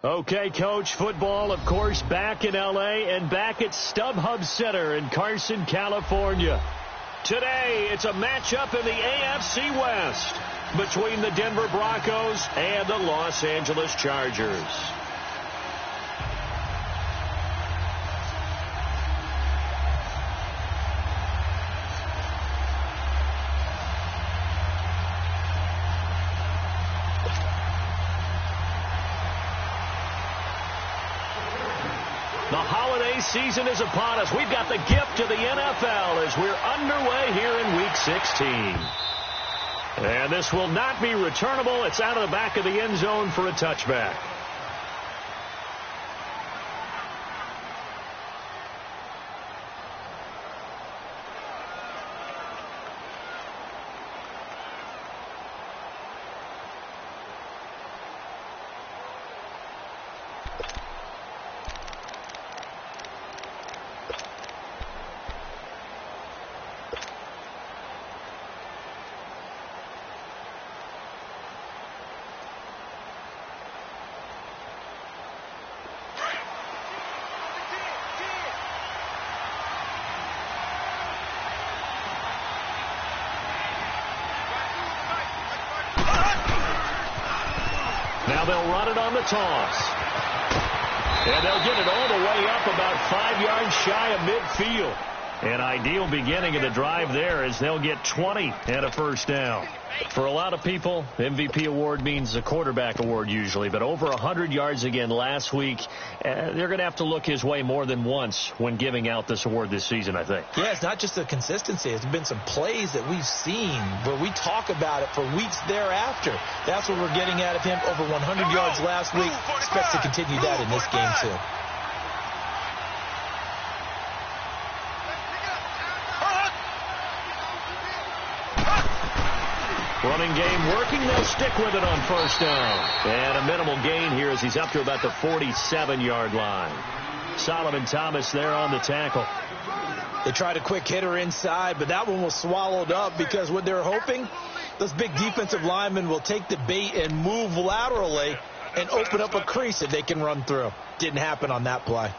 Okay, Coach, football, of course, back in L.A. and back at StubHub Center in Carson, California. Today, it's a matchup in the AFC West between the Denver Broncos and the Los Angeles Chargers. The holiday season is upon us. We've got the gift of the NFL as we're underway here in Week 16. And this will not be returnable. It's out of the back of the end zone for a touchback. Now they'll run it on the toss. And they'll get it all the way up about 5 yards shy of midfield. An ideal beginning of the drive there as they'll get 20 and a first down. For a lot of people, MVP award means a quarterback award usually, but over 100 yards again last week. They're going to have to look his way more than once when giving out this award this season, I think. Yeah, it's not just the consistency. It's been some plays that we've seen where we talk about it for weeks thereafter. That's what we're getting out of him. Over 100 yards last week. Expects to continue that in this game, too. Running game working. They'll stick with it on first down. And a minimal gain here as he's up to about the 47-yard line. Solomon Thomas there on the tackle. They tried a quick hitter inside, but that one was swallowed up because what they're hoping, those big defensive linemen will take the bait and move laterally and open up a crease that they can run through. Didn't happen on that play.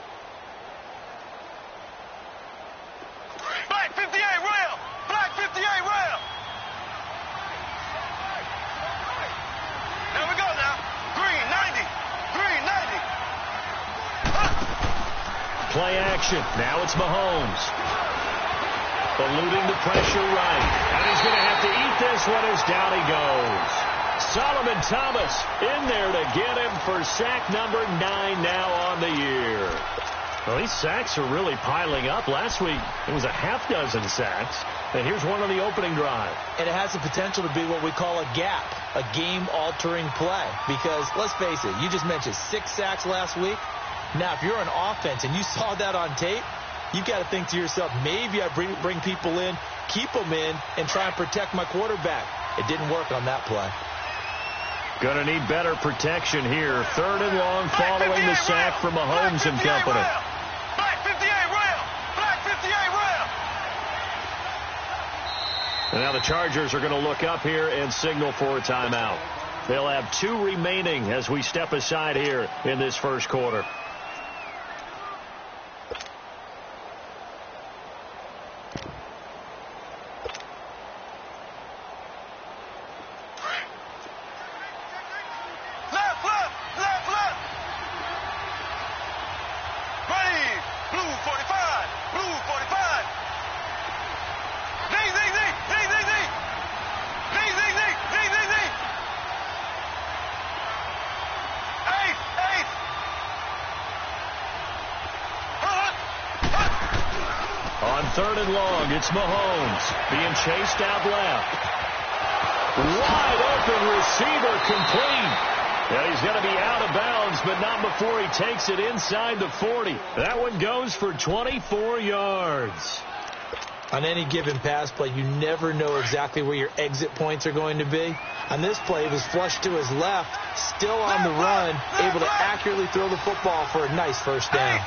Black 58 rail! Black 58 rail! There we go now. Green 90. Green 90. Play action. Now it's Mahomes. Eluding the pressure right. And he's going to have to eat this one as down he goes. Solomon Thomas in there to get him for sack number 9 now on the year. Well, these sacks are really piling up. Last week, it was a half-dozen sacks. And here's one on the opening drive. And it has the potential to be what we call a gap, a game-altering play. Because, let's face it, you just mentioned 6 sacks last week. Now, if you're an offense and you saw that on tape, you've got to think to yourself, maybe I bring people in, keep them in, and try and protect my quarterback. It didn't work on that play. Going to need better protection here. 3rd and long following the sack from Mahomes and company. Black 58 rail! Black 58 rail! And now the Chargers are going to look up here and signal for a timeout. They'll have 2 remaining as we step aside here in this first quarter. On 3rd and long, it's Mahomes being chased out left. Wide open receiver complete. And he's going to be out of bounds, but not before he takes it inside the 40. That one goes for 24 yards. On any given pass play, you never know exactly where your exit points are going to be. On this play, it was flushed to his left, still on the run, able to accurately throw the football for a nice first down.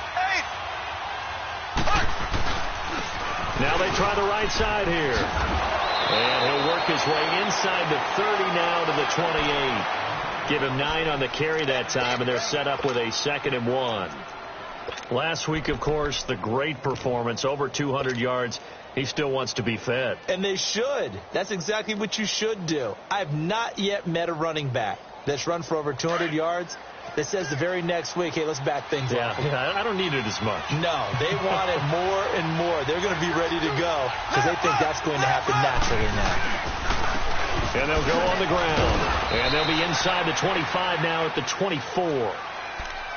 Now they try the right side here. And he'll work his way inside the 30 now to the 28. Give him 9 on the carry that time, and they're set up with a 2nd and 1. Last week, of course, the great performance, over 200 yards. He still wants to be fed. And they should. That's exactly what you should do. I've not yet met a running back that's run for over 200 yards that says the very next week, hey, let's back things up. Yeah, I don't need it as much. No, they want it more and more. They're going to be ready to go because they think that's going to happen naturally now. And they'll go on the ground. And they'll be inside the 25 now at the 24.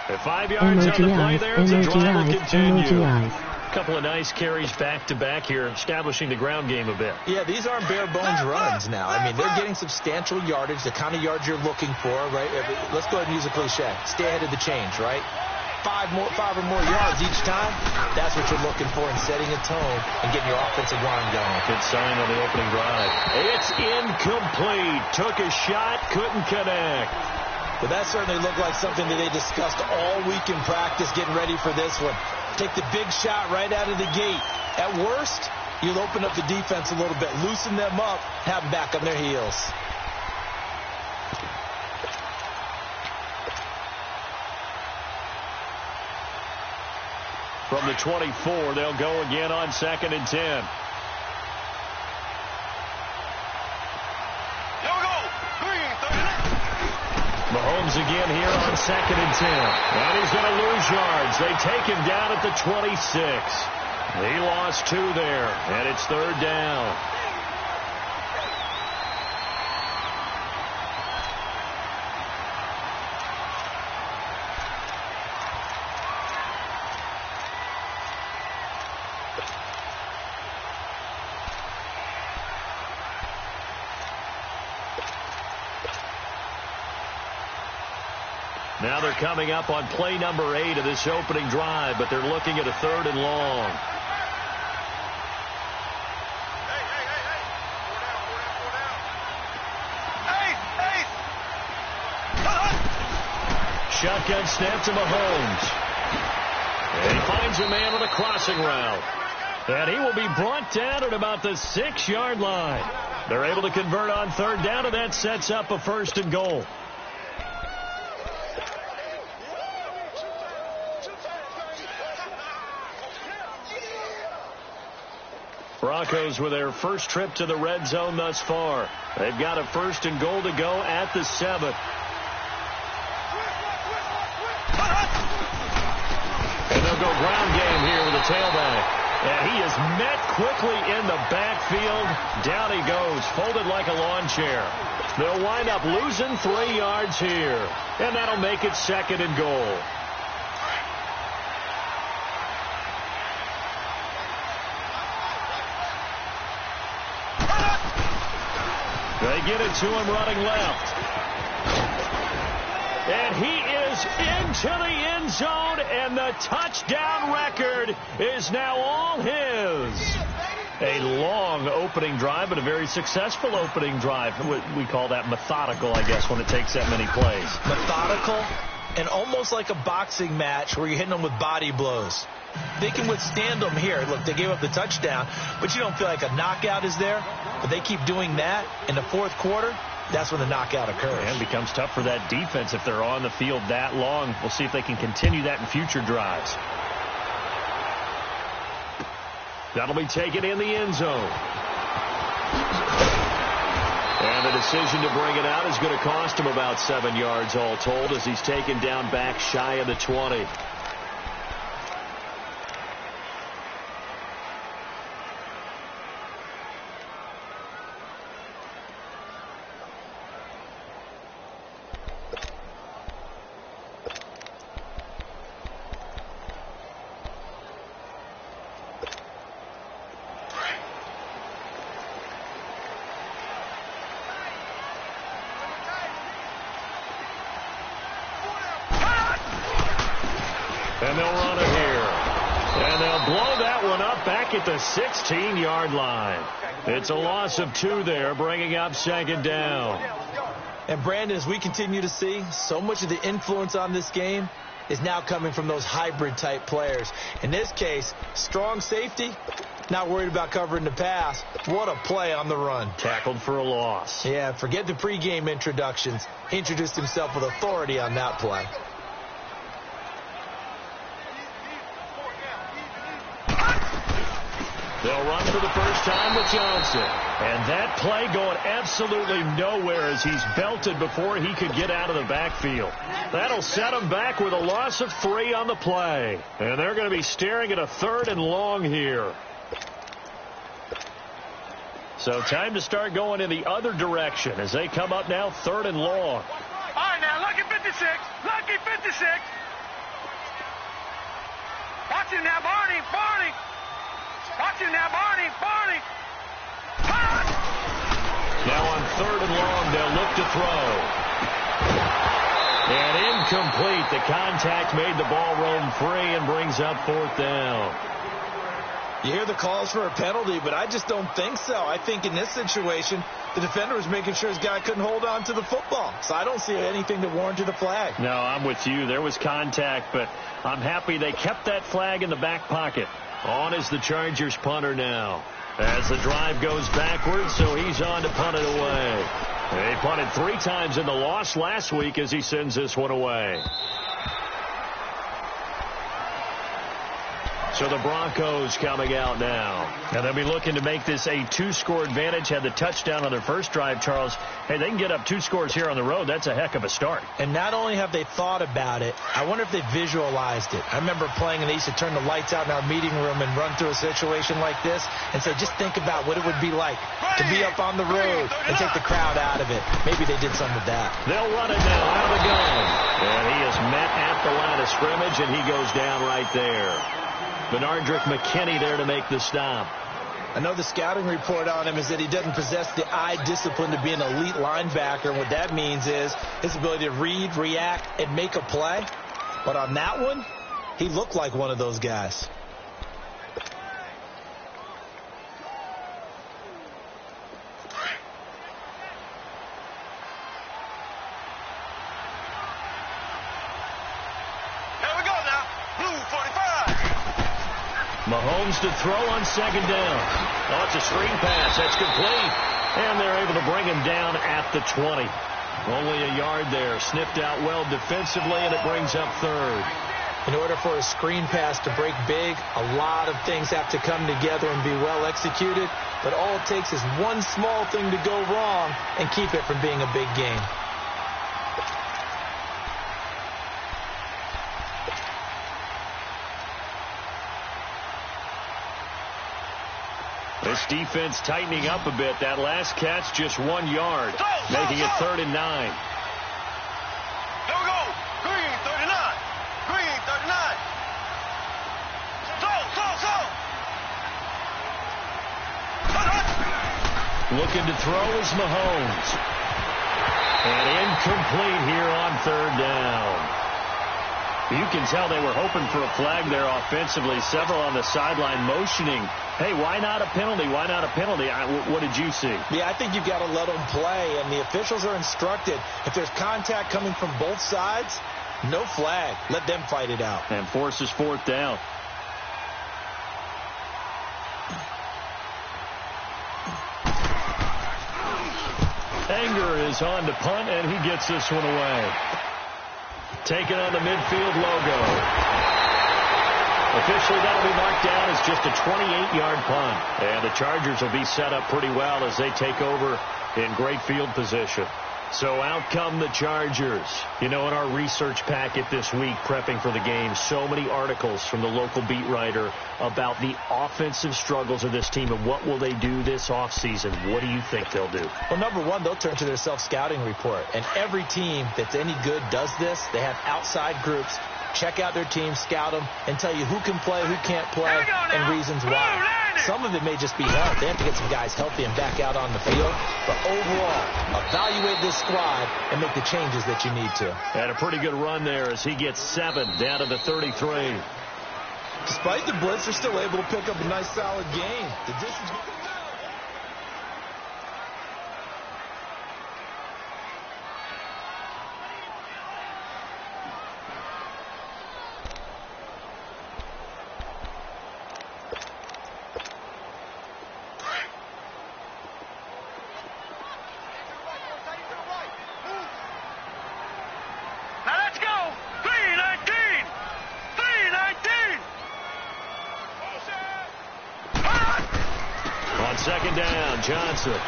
At 5 yards on the play there, the drive will continue. A couple of nice carries back-to-back here, establishing the ground game a bit. Yeah, these aren't bare-bones runs now. I mean, they're getting substantial yardage, the kind of yards you're looking for, right? Let's go ahead and use a cliche. Stay ahead of the change, right? 5 or more yards each time, that's what you're looking for in setting a tone and getting your offensive line going. Good sign on the opening drive. It's incomplete. Took a shot, couldn't connect. But that certainly looked like something that they discussed all week in practice getting ready for this one. Take the big shot right out of the gate. At worst, you'll open up the defense a little bit, loosen them up, have them back on their heels. From the 24, they'll go again on 2nd and 10. Mahomes again here on 2nd and 10. And he's going to lose yards. They take him down at the 26. He lost 2 there, and it's 3rd down. Now they're coming up on play number 8 of this opening drive, but they're looking at a 3rd and long. Shotgun snap to Mahomes. And he finds a man on a crossing route. And he will be brought down at about the 6-yard line. They're able to convert on 3rd down, and that sets up a 1st and goal. Broncos with their first trip to the red zone thus far. They've got a 1st and goal to go at the 7. And they'll go ground game here with a tailback. And he is met quickly in the backfield. Down he goes, folded like a lawn chair. They'll wind up losing 3 yards here. And that'll make it 2nd and goal. They get it to him running left. And he is into the end zone, and the touchdown record is now all his. A long opening drive, but a very successful opening drive. We call that methodical, I guess, when it takes that many plays. Methodical and almost like a boxing match where you're hitting them with body blows. They can withstand them here. Look, they gave up the touchdown, but you don't feel like a knockout is there. But they keep doing that in the 4th quarter. That's when the knockout occurs. And it becomes tough for that defense if they're on the field that long. We'll see if they can continue that in future drives. That'll be taken in the end zone. And the decision to bring it out is going to cost him about 7 yards all told as he's taken down back shy of the 20. And they'll run it here. And they'll blow that one up back at the 16-yard line. It's a loss of 2 there, bringing up 2nd down. And, Brandon, as we continue to see, so much of the influence on this game is now coming from those hybrid-type players. In this case, strong safety, not worried about covering the pass. What a play on the run. Tackled for a loss. Yeah, forget the pregame introductions. He introduced himself with authority on that play. They'll run for the first time with Johnson. And that play going absolutely nowhere as he's belted before he could get out of the backfield. That'll set him back with a loss of 3 on the play. And they're going to be staring at a 3rd and long here. So time to start going in the other direction as they come up now 3rd and long. All right, now, lucky 56. Lucky 56. Watch it now, Barney. Barney. Watch it now, Barney. Barney. Now on 3rd and long, they'll look to throw. And incomplete. The contact made the ball roam free and brings up 4th down. You hear the calls for a penalty, but I just don't think so. I think in this situation, the defender was making sure his guy couldn't hold on to the football. So I don't see anything that warranted a flag. No, I'm with you. There was contact, but I'm happy they kept that flag in the back pocket. On is the Chargers punter now. As the drive goes backwards, so he's on to punt it away. He punted 3 times in the loss last week as he sends this one away. So the Broncos coming out now. And they'll be looking to make this a 2-score advantage. Had the touchdown on their first drive, Charles. Hey, they can get up 2 scores here on the road. That's a heck of a start. And not only have they thought about it, I wonder if they visualized it. I remember playing and they used to turn the lights out in our meeting room and run through a situation like this and say, just think about what it would be like to be up on the road and take the crowd out of it. Maybe they did some of that. They'll run it now out of the gun. And he is met at the line of scrimmage, and he goes down right there. Benardrick McKinney there to make the stop. I know the scouting report on him is that he doesn't possess the eye discipline to be an elite linebacker. And what that means is his ability to read, react, and make a play. But on that one, he looked like one of those guys. Mahomes to throw on 2nd down. Oh, it's a screen pass. That's complete. And they're able to bring him down at the 20. Only a yard there. Sniffed out well defensively, and it brings up 3rd. In order for a screen pass to break big, a lot of things have to come together and be well executed. But all it takes is one small thing to go wrong and keep it from being a big game. This defense tightening up a bit. That last catch, just 1 yard, making it 3rd and 9. There we go. Green, 39. Green, 39. Looking to throw is Mahomes. And incomplete here on 3rd down. You can tell they were hoping for a flag there offensively. Several on the sideline motioning, hey, why not a penalty? Why not a penalty? What did you see? Yeah, I think you've got to let them play, and the officials are instructed. If there's contact coming from both sides, no flag. Let them fight it out. And forces 4th down. Anger is on to punt, and he gets this one away. Taken on the midfield logo. Officially, that'll be marked down as just a 28-yard punt. And the Chargers will be set up pretty well as they take over in great field position. So out come the Chargers. You know, in our research packet this week, prepping for the game, so many articles from the local beat writer about the offensive struggles of this team and what will they do this offseason. What do you think they'll do? Well, number one, they'll turn to their self-scouting report. And every team that's any good does this. They have outside groups. Check out their team, scout them, and tell you who can play, who can't play, and reasons why. Some of it may just be health. They have to get some guys healthy and back out on the field. But overall, evaluate this squad and make the changes that you need to. Had a pretty good run there as he gets 7 down to the 33. Despite the blitz, they're still able to pick up a nice, solid gain. The distance... Second down, Johnson. And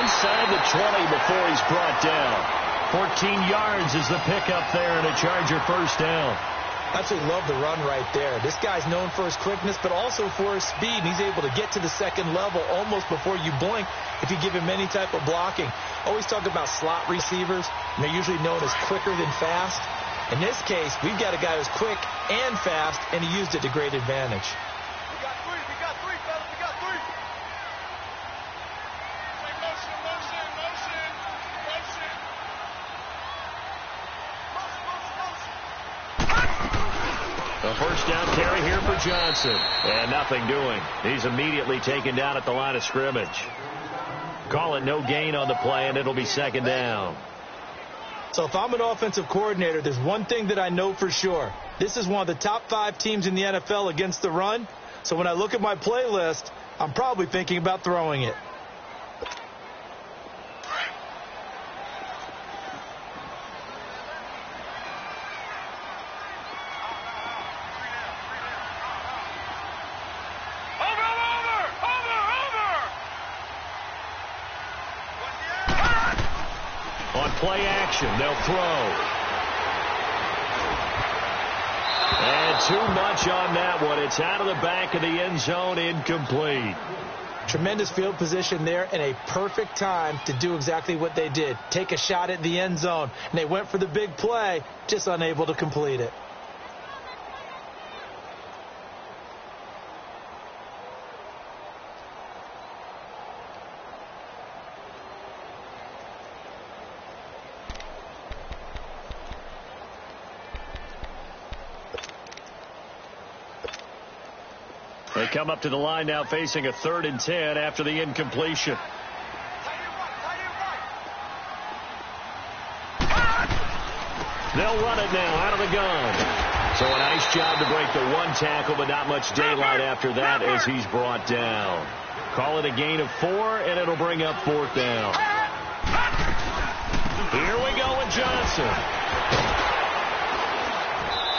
inside the 20 before he's brought down. 14 yards is the pickup there and a Charger first down. Absolutely love the run right there. This guy's known for his quickness, but also for his speed. And he's able to get to the second level almost before you blink if you give him any type of blocking. Always talk about slot receivers, and they're usually known as quicker than fast. In this case, we've got a guy who's quick and fast, and he used it to great advantage. We got three, fellas, we got three. Take motion. A first down carry here for Johnson. And nothing doing. He's immediately taken down at the line of scrimmage. Call it no gain on the play, and it'll be second down. So if I'm an offensive coordinator, there's one thing that I know for sure. This is one of the top 5 teams in the NFL against the run. So when I look at my playlist, I'm probably thinking about throwing it. On play action, they'll throw. And too much on that one. It's out of the back of the end zone, incomplete. Tremendous field position there and a perfect time to do exactly what they did. Take a shot at the end zone. And they went for the big play, just unable to complete it. They come up to the line now facing a 3rd and 10 after the incompletion. They'll run it now out of the gun. So a nice job to break the 1 tackle, but not much daylight after that as he's brought down. Call it a gain of 4, and it'll bring up 4th down. Here we go with Johnson.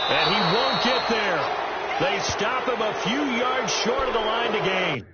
And he won't get there. They stop him a few yards short of the line to gain.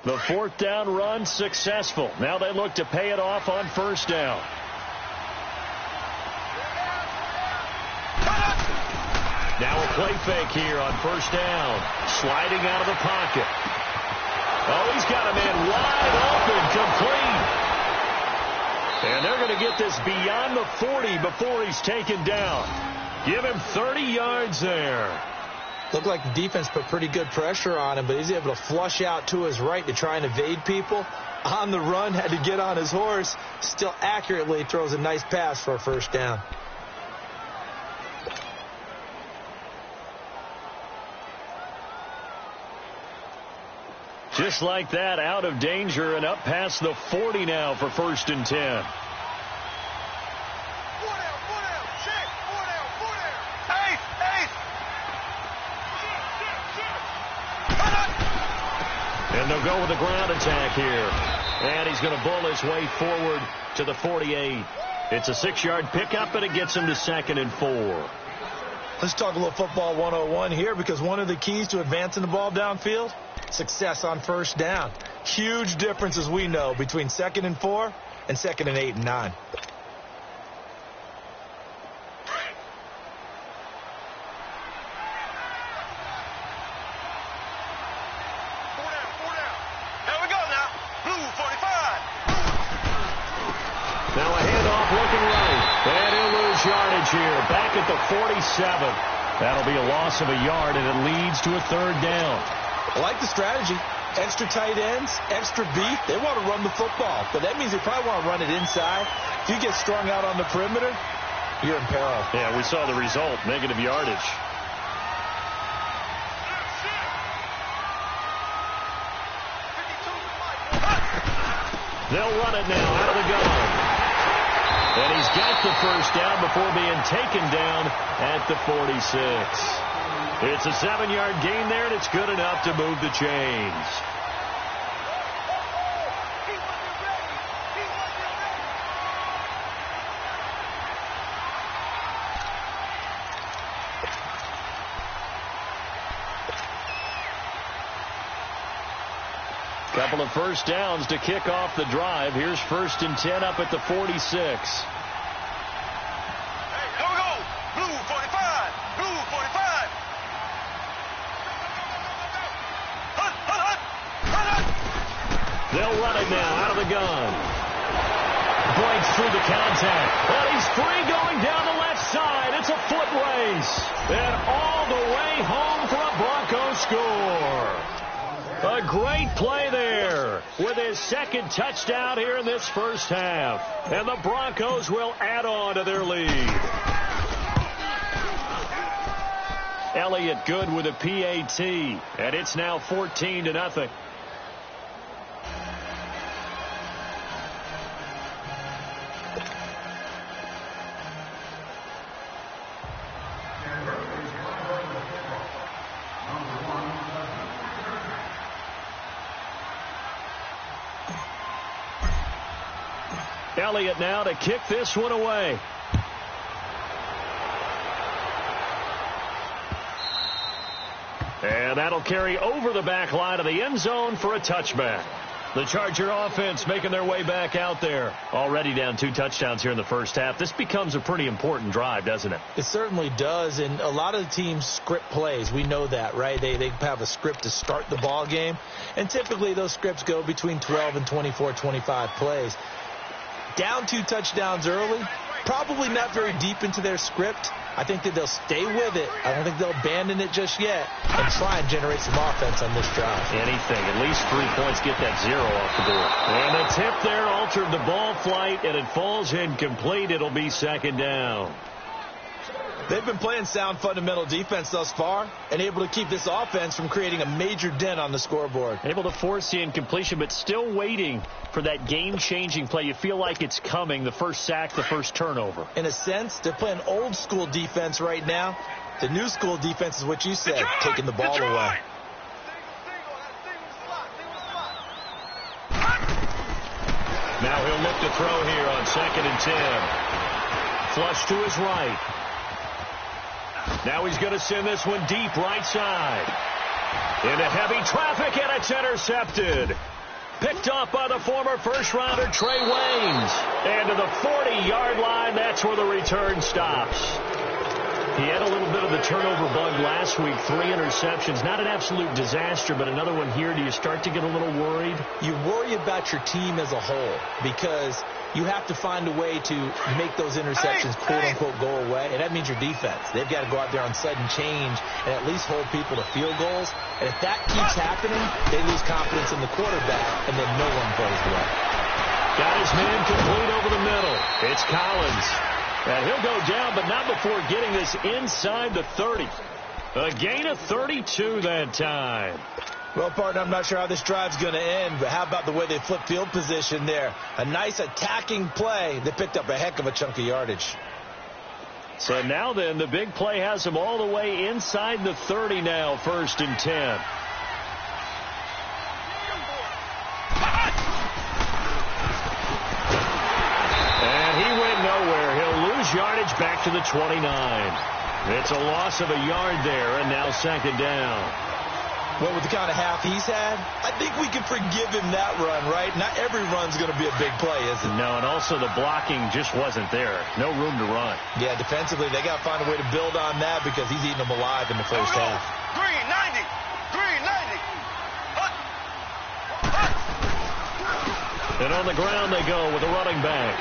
The 4th down run successful. Now they look to pay it off on 1st down. Now a play fake here on 1st down. Sliding out of the pocket. Oh, he's got a man wide open, complete. And they're going to get this beyond the 40 before he's taken down. Give him 30 yards there. Looked like the defense put pretty good pressure on him, but he's able to flush out to his right to try and evade people. On the run, had to get on his horse. Still accurately throws a nice pass for a 1st down. Just like that, out of danger and up past the 40 now for 1st and 10. And they'll go with a ground attack here. And he's going to bull his way forward to the 48. It's a 6-yard pickup, and it gets him to 2nd and 4. Let's talk a little football 101 here, because one of the keys to advancing the ball downfield, success on 1st down. Huge difference, as we know, between 2nd and 4 and 2nd and 8 and 9. Now a handoff looking right. And he'll lose yardage here. Back at the 47. That'll be a loss of a yard, and it leads to a third down. I like the strategy. Extra tight ends, extra beef. They want to run the football, but that means they probably want to run it inside. If you get strung out on the perimeter, you're in peril. Yeah, we saw the result, negative yardage. They'll run it now out of the gun. And he's got the first down before being taken down at the 46. It's a 7-yard gain there, and it's good enough to move the chains. Couple of first downs to kick off the drive. Here's 1st and 10 up at the 46. Hey, here we go. Blue 45. Blue 45. Hunt, hunt, hunt. Hunt, hunt. They'll run it now out of the gun. Breaks through the contact. And he's free going down the left side. It's a foot race. And all the way home for a Broncos score. A great play there with his second touchdown here in this first half. And the Broncos will add on to their lead. Elliott good with a PAT. And it's now 14-0. Elliott now to kick this one away. And that'll carry over the back line of the end zone for a touchback. The Charger offense making their way back out there. Already down 2 touchdowns here in the first half. This becomes a pretty important drive, doesn't it? It certainly does, and a lot of the teams script plays. We know that, right? They have a script to start the ball game, and typically those scripts go between 12 and 24, 25 plays. Down 2 touchdowns early, probably not very deep into their script. I think that they'll stay with it. I don't think they'll abandon it just yet and try and generate some offense on this drive. Anything. At least 3 points, get that 0 off the board. And the tip there altered the ball flight, and it falls incomplete. It'll be 2nd down. They've been playing sound fundamental defense thus far and able to keep this offense from creating a major dent on the scoreboard. Able to force the incompletion, but still waiting for that game-changing play. You feel like it's coming, the first sack, the first turnover. In a sense, they're playing old-school defense right now. The new-school defense is what you said, taking the ball away. Now he'll look to throw here on 2nd and 10. Flush to his right. Now he's going to send this one deep right side. Into heavy traffic, and it's intercepted. Picked off by the former first-rounder Trey Waynes. And to the 40-yard line, that's where the return stops. He had a little bit of the turnover bug last week, 3 interceptions. Not an absolute disaster, but another one here. Do you start to get a little worried? You worry about your team as a whole because you have to find a way to make those interceptions, quote-unquote, go away, and that means your defense. They've got to go out there on sudden change and at least hold people to field goals. And if that keeps happening, they lose confidence in the quarterback, and then no one plays well. Got his man complete over the middle. It's Collins. And he'll go down, but not before getting this inside the 30. A gain of 32 that time. Well, partner, I'm not sure how this drive's going to end, but how about the way they flip field position there? A nice attacking play. They picked up a heck of a chunk of yardage. So now then, the big play has them all the way inside the 30 now, 1st and 10. And he went nowhere. He'll lose yardage back to the 29. It's a loss of a yard there, and now 2nd down. Well, with the kind of half he's had, I think we can forgive him that run, right? Not every run's going to be a big play, is it? No, and also the blocking just wasn't there. No room to run. Yeah, defensively, they got to find a way to build on that because he's eating them alive in the first half. Green, 90. Green, 90. Hut. Hut. And on the ground they go with a running back.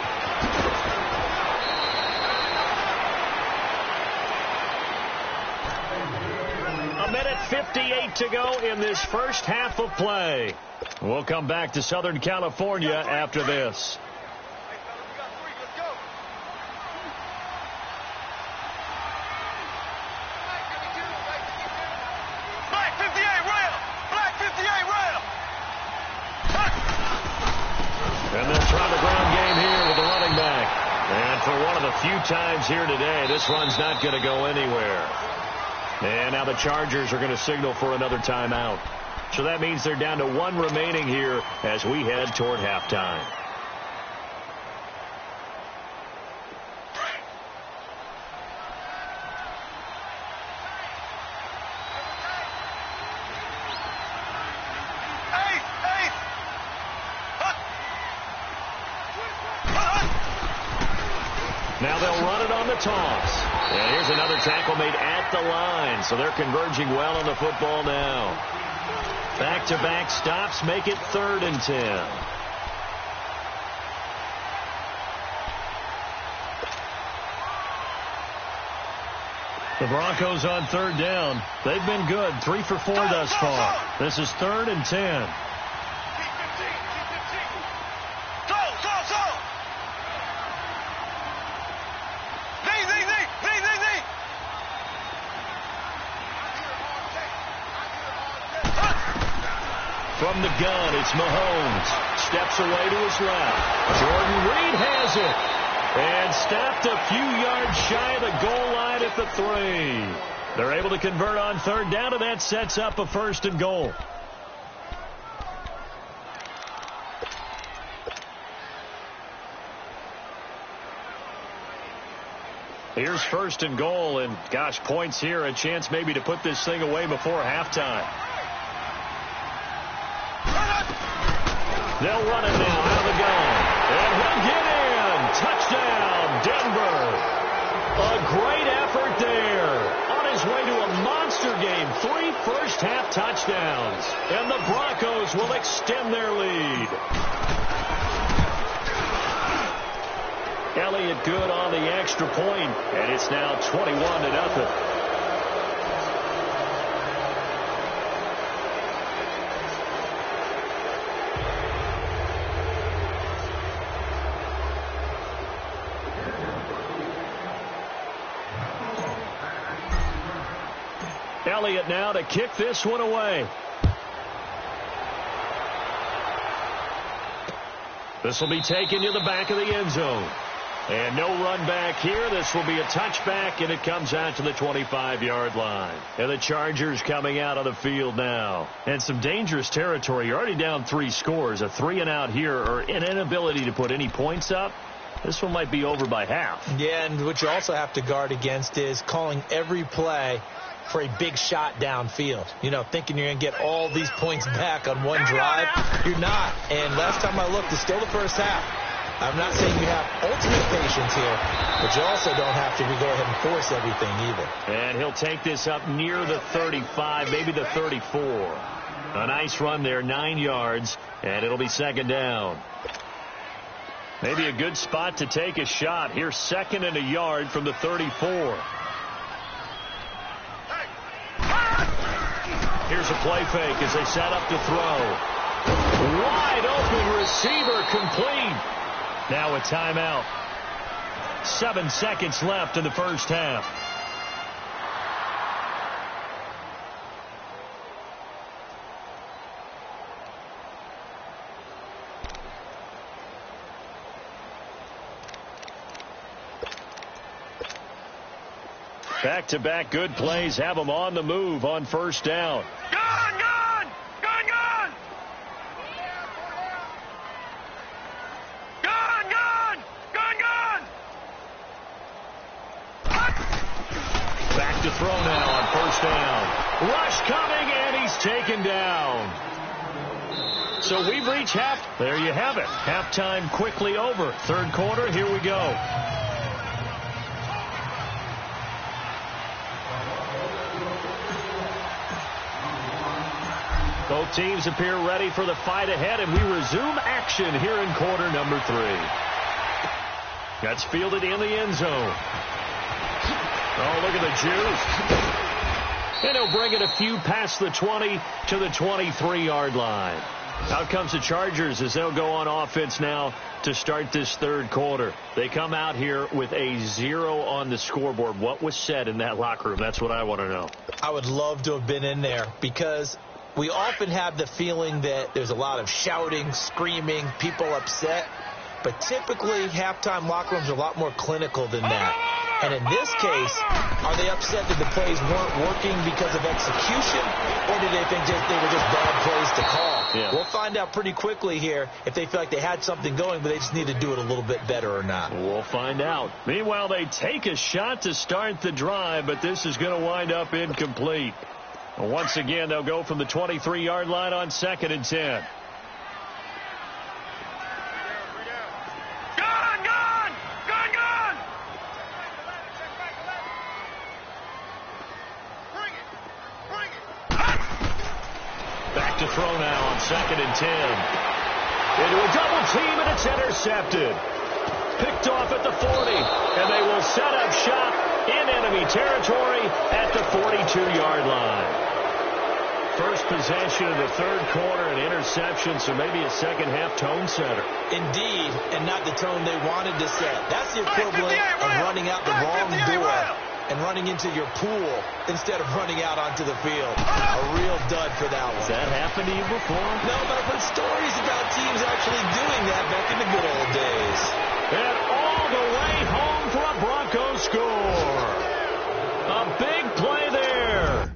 2:58 to go in this first half of play. We'll come back to Southern California after this. Black 58 rail! Black 58 rail! And they'll try the ground game here with the running back. And for one of the few times here today, this run's not going to go anywhere. And now the Chargers are going to signal for another timeout. So that means they're down to one remaining here as we head toward halftime. Now they'll run it on the toss. And here's another tackle made at the line. So they're converging well on the football now. Back-to-back stops make it 3rd and 10. The Broncos on 3rd down. They've been good. 3 for 4 thus far. This is 3rd and 10. From the gun, it's Mahomes. Steps away to his left. Jordan Reed has it. And stopped a few yards shy of the goal line at the 3. They're able to convert on 3rd down, and that sets up a 1st and goal. Here's 1st and goal, and gosh, points here. A chance maybe to put this thing away before halftime. They'll run it now out of the gun. And he'll get in. Touchdown, Denver. A great effort there. On his way to a monster game. 3 first-half touchdowns. And the Broncos will extend their lead. Elliott good on the extra point. And it's now 21-0. Elliott now to kick this one away. This will be taken to the back of the end zone. And no run back here. This will be a touchback, and it comes out to the 25-yard line. And the Chargers coming out on the field now. And some dangerous territory. You're already down 3 scores. A 3-and-out here, or an inability to put any points up. This one might be over by half. Yeah, and what you also have to guard against is calling every play for a big shot downfield. You know, thinking you're going to get all these points back on one drive. You're not. And last time I looked, it's still the first half. I'm not saying you have ultimate patience here, but you also don't have to go ahead and force everything either. And he'll take this up near the 35, maybe the 34. A nice run there, 9 yards, and it'll be 2nd down. Maybe a good spot to take a shot. Here's 2nd and a yard from the 34. Here's a play fake as they set up to throw. Wide open receiver complete. Now a timeout. 7 seconds left in the first half. Back-to-back good plays have them on the move on 1st down. Gun, gun! Gun, gun! Gun, gun! Gun, gun! Back to throw now on 1st down. Rush coming, and he's taken down. So we've reached half. There you have it. Halftime quickly over. 3rd quarter, here we go. Both teams appear ready for the fight ahead, and we resume action here in quarter number 3. That's fielded in the end zone. Oh, look at the juice. And he'll bring it a few past the 20 to the 23-yard line. Out comes the Chargers as they'll go on offense now to start this third quarter. They come out here with a 0 on the scoreboard. What was said in that locker room? That's what I want to know. I would love to have been in there because we often have the feeling that there's a lot of shouting, screaming, people upset. But typically, halftime locker rooms are a lot more clinical than that. And in this case, are they upset that the plays weren't working because of execution, or did they think they were just bad plays to call? Yeah. We'll find out pretty quickly here if they feel like they had something going, but they just need to do it a little bit better or not. We'll find out. Meanwhile, they take a shot to start the drive, but this is going to wind up incomplete. Once again, they'll go from the 23-yard line on 2nd and 10. To throw now on 2nd and 10. Into a double team, and it's intercepted. Picked off at the 40, and they will set up shop in enemy territory at the 42-yard line. First possession of the third quarter, an interception, so maybe a second-half tone setter. Indeed, and not the tone they wanted to set. That's the equivalent of running out the wrong door and running into your pool instead of running out onto the field. A real dud for that one. Has that happened to you before? No, but I've heard stories about teams actually doing that back in the good old days. And all the way home for a Broncos score. A big play there.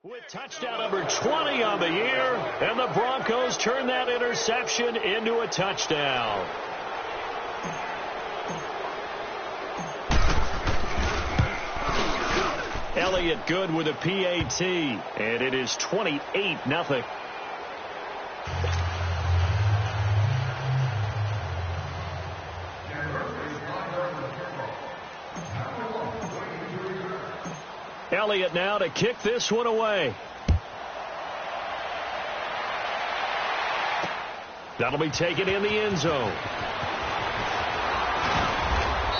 With touchdown number 20 on the year, and the Broncos turn that interception into a touchdown. Elliott good with a PAT, and it is 28-0. Elliott now to kick this one away. That'll be taken in the end zone.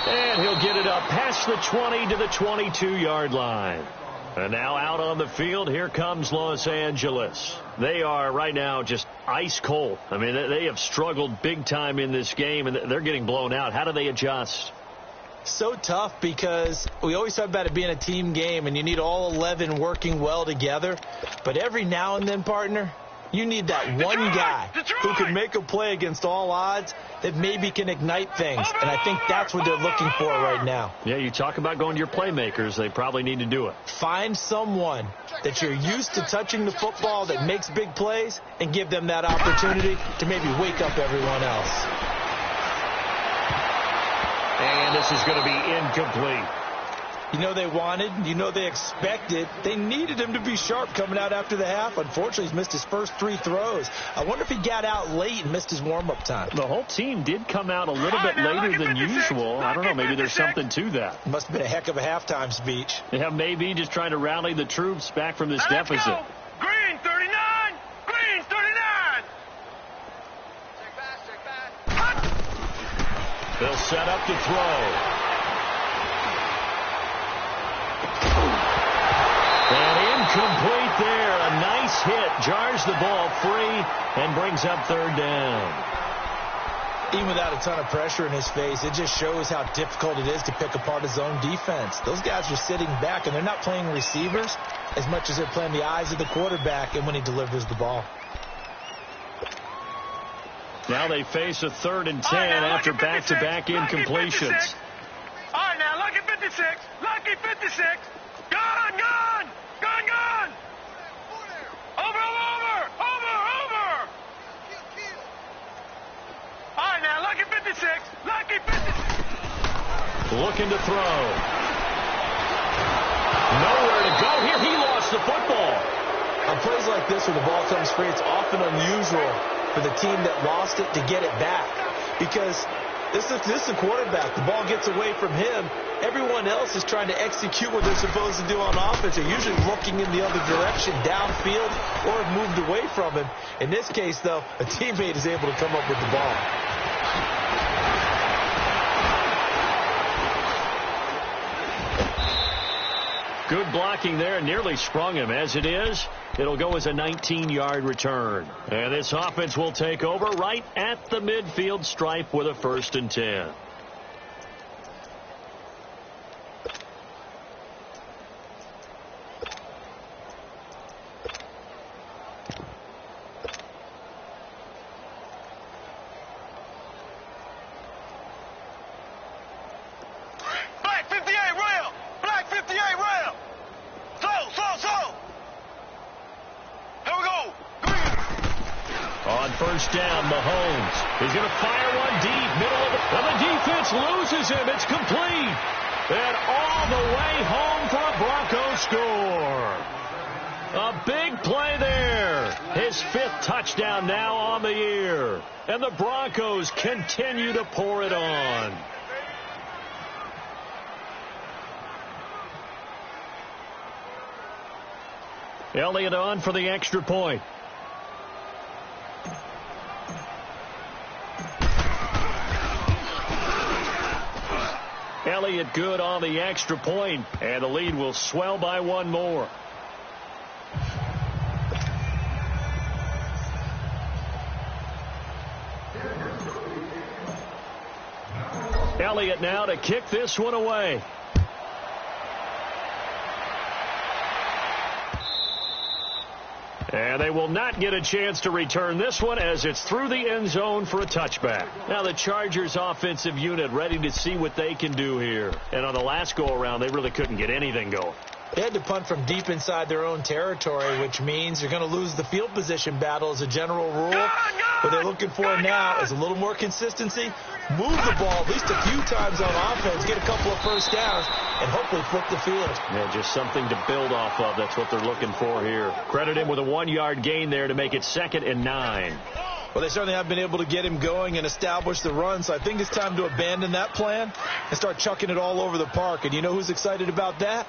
And he'll get it up past the 20 to the 22-yard line. And now out on the field, here comes Los Angeles. They are right now just ice cold. I mean, they have struggled big time in this game, and they're getting blown out. How do they adjust? So tough because we always talk about it being a team game, and you need all 11 working well together. But every now and then, partner, you need that one guy who can make a play against all odds that maybe can ignite things. And I think that's what they're looking for right now. Yeah, you talk about going to your playmakers. They probably need to do it. Find someone that you're used to touching the football that makes big plays and give them that opportunity to maybe wake up everyone else. And this is going to be incomplete. You know they wanted, you know they expected. They needed him to be sharp coming out after the half. Unfortunately, he's missed his first 3 throws. I wonder if he got out late and missed his warm-up time. The whole team did come out a little bit later than usual. I don't know, maybe there's something to that. Must have been a heck of a halftime speech. Yeah, maybe just trying to rally the troops back from this deficit. Go. Green 39! Green 39! Check back. They'll set up to throw. And incomplete there. A nice hit. Jars the ball free and brings up third down. Even without a ton of pressure in his face, it just shows how difficult it is to pick apart his own defense. Those guys are sitting back, and they're not playing receivers as much as they're playing the eyes of the quarterback and when he delivers the ball. Now they face a 3rd and 10 after back-to-back incompletions. All right, now, lucky 56. Lucky 56. Gone, gone. Gone, gone. Over. All right, now, lucky 56. Lucky 56. Looking to throw. Nowhere to go here. He lost the football. On plays like this where the ball comes free, it's often unusual for the team that lost it to get it back. Because this is a quarterback. The ball gets away from him. Everyone else is trying to execute what they're supposed to do on offense. They're usually looking in the other direction, downfield, or have moved away from him. In this case, though, a teammate is able to come up with the ball. Good blocking there, nearly sprung him. As it is, it'll go as a 19-yard return. And this offense will take over right at the midfield stripe with a 1st and 10. First down, Mahomes. He's going to fire one deep, middle of the... And the defense loses him. It's complete. And all the way home for a Broncos score. A big play there. His 5th touchdown now on the year. And the Broncos continue to pour it on. Elliott on for the extra point. Elliott good on the extra point, and the lead will swell by 1 more. Elliott now to kick this one away. And they will not get a chance to return this one as it's through the end zone for a touchback. Now the Chargers offensive unit ready to see what they can do here. And on the last go-around, they really couldn't get anything going. They had to punt from deep inside their own territory, which means you're going to lose the field position battle as a general rule. What they're looking for now is a little more consistency, move the ball at least a few times on offense, get a couple of first downs, and hopefully flip the field. Yeah, just something to build off of. That's what they're looking for here. Credit him with a 1-yard gain there to make it 2nd and 9. Well, they certainly have been able to get him going and establish the run, so I think it's time to abandon that plan and start chucking it all over the park. And you know who's excited about that?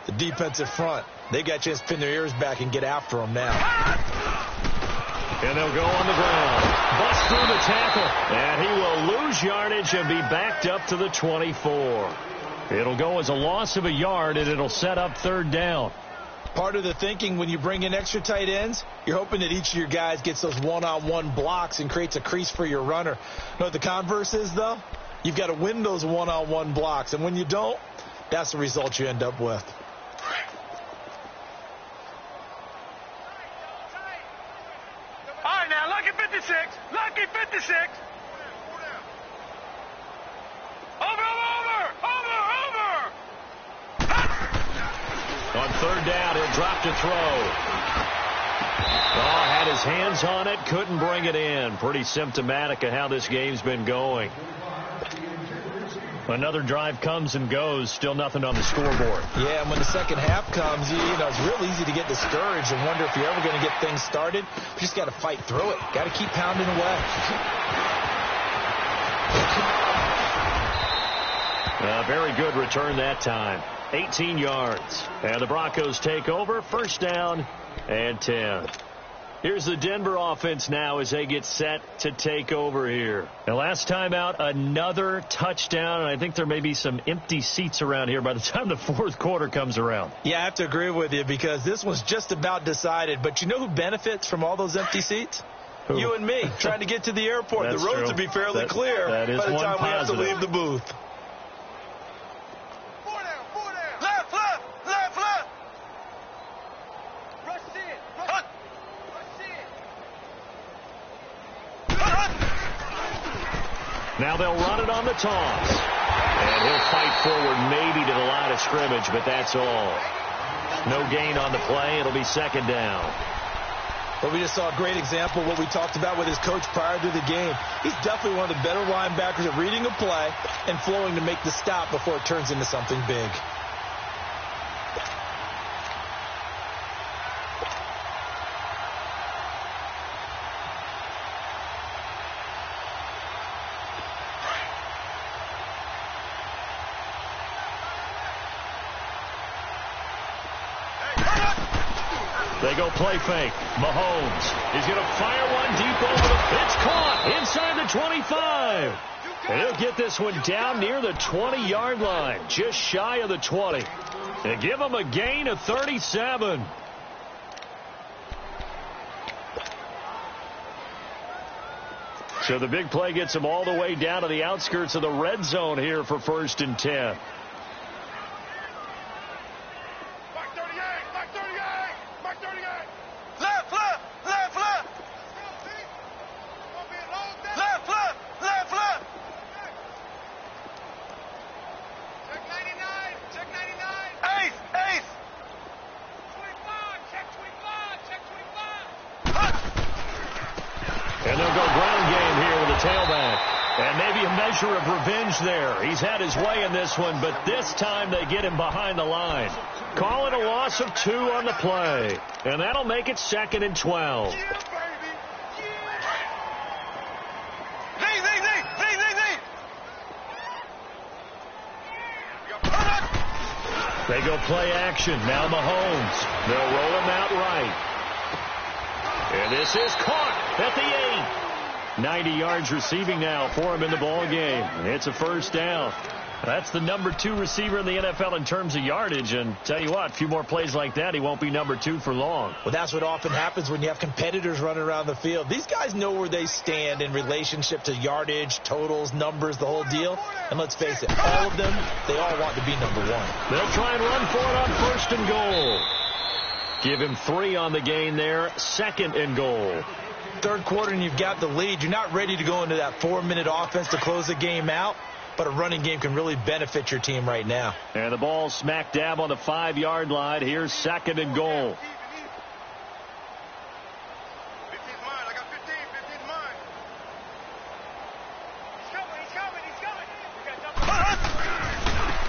The defensive front. They got a chance to pin their ears back and get after him now. And they'll go on the ground. Bust through the tackle. And he will lose yardage and be backed up to the 24. It'll go as a loss of a yard, and it'll set up 3rd down. Part of the thinking when you bring in extra tight ends, you're hoping that each of your guys gets those one-on-one blocks and creates a crease for your runner. You know what the converse is, though? You've got to win those one-on-one blocks. And when you don't, that's the result you end up with. All right, now, lucky 56. Lucky 56. Over. On 3rd down, he'll drop to throw. Oh, had his hands on it, couldn't bring it in. Pretty symptomatic of how this game's been going. Another drive comes and goes, still nothing on the scoreboard. Yeah, and when the second half comes, you know, it's real easy to get discouraged and wonder if you're ever going to get things started. You just got to fight through it. Got to keep pounding away. A very good return that time. 18 yards. And the Broncos take over. 1st down and 10. Here's the Denver offense now as they get set to take over here. And last time out, another touchdown. And I think there may be some empty seats around here by the time the 4th quarter comes around. Yeah, I have to agree with you because this was just about decided. But you know who benefits from all those empty seats? Who? You and me, trying to get to the airport. The roads will be fairly clear by the time we have to leave the booth. Now they'll run it on the toss. And he'll fight forward maybe to the line of scrimmage, but that's all. No gain on the play. It'll be second down. Well, we just saw a great example of what we talked about with his coach prior to the game. He's definitely one of the better linebackers at reading a play and flowing to make the stop before it turns into something big. They go play fake. Mahomes is going to fire one deep over the... It's caught inside the 25. And he'll get this one down near the 20-yard line, just shy of the 20. They give him a gain of 37. So the big play gets him all the way down to the outskirts of the red zone here for 1st and 10. And they'll go ground game here with the tailback. And maybe a measure of revenge there. He's had his way in this one, but this time they get him behind the line. Call it a loss of 2 on the play. And that'll make it 2nd and 12. They go play action. Now Mahomes. They'll roll him out right. And this is caught at the 8. 90 yards receiving now for him in the ball game. It's a first down. That's the number 2 receiver in the NFL in terms of yardage. And tell you what, a few more plays like that, he won't be number 2 for long. Well, that's what often happens when you have competitors running around the field. These guys know where they stand in relationship to yardage, totals, numbers, the whole deal. And let's face it, all of them, they all want to be number 1. They'll try and run for it on 1st and goal. Give him 3 on the gain there. 2nd and goal. Third quarter and you've got the lead. You're not ready to go into that 4-minute offense to close the game out, but a running game can really benefit your team right now. And the ball smack dab on the 5-yard line. Here's 2nd and goal.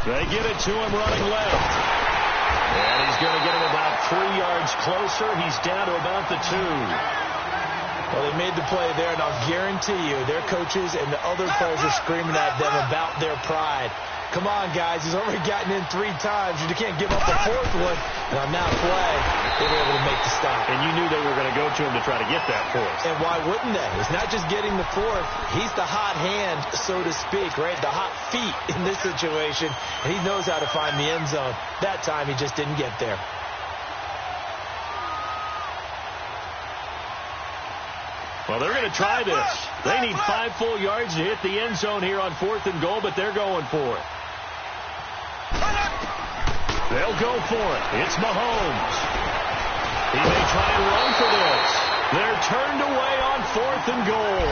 They get it to him running left. And he's going to get him about 3 yards closer. He's down to about the 2. Well, they made the play there, and I'll guarantee you their coaches and the other players are screaming at them about their pride. Come on, guys. He's already gotten in 3 times. You can't give up a 4th one. And on that play, they were able to make the stop. And you knew they were going to go to him to try to get that 4th. And why wouldn't they? It's not just getting the 4th. He's the hot hand, so to speak, right? The hot feet in this situation. And he knows how to find the end zone. That time, he just didn't get there. Well, they're going to try this. They need 5 full yards to hit the end zone here on 4th and goal, but they're going for it. They'll go for it. It's Mahomes. He may try and run for this. They're turned away on 4th and goal.